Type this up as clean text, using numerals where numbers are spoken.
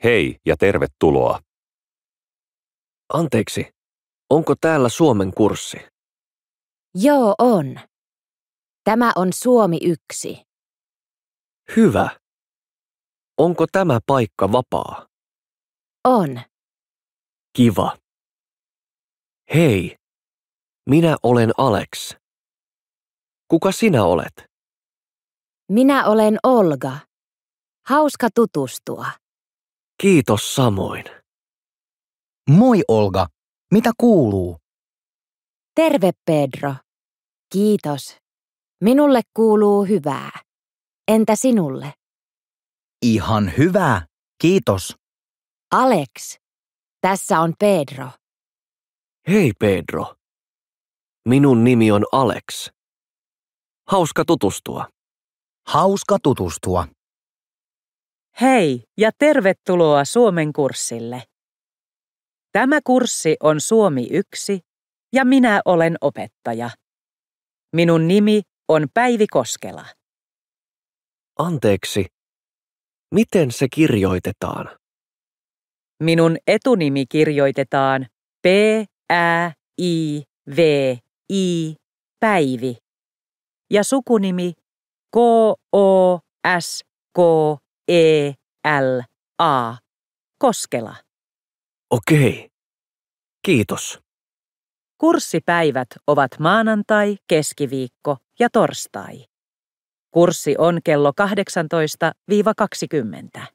Hei ja tervetuloa. Anteeksi, onko täällä Suomen kurssi? Joo, on. Tämä on Suomi 1. Hyvä. Onko tämä paikka vapaa? On. Kiva. Hei, minä olen Alex. Kuka sinä olet? Minä olen Olga. Hauska tutustua. Kiitos samoin. Moi Olga, mitä kuuluu? Terve Pedro. Kiitos. Minulle kuuluu hyvää. Entä sinulle? Ihan hyvää, kiitos. Alex, tässä on Pedro. Hei Pedro. Minun nimi on Alex. Hauska tutustua. Hauska tutustua. Hei ja tervetuloa Suomen kurssille. Tämä kurssi on Suomi 1 ja minä olen opettaja. Minun nimi on Päivi Koskela. Anteeksi, miten se kirjoitetaan? Minun etunimi kirjoitetaan P-Ä-I-V-I Päivi ja sukunimi K-O-S-K-E-L-A Koskela. Okei, kiitos. Kurssipäivät ovat maanantai, keskiviikko ja torstai. Kurssi on kello 18–20.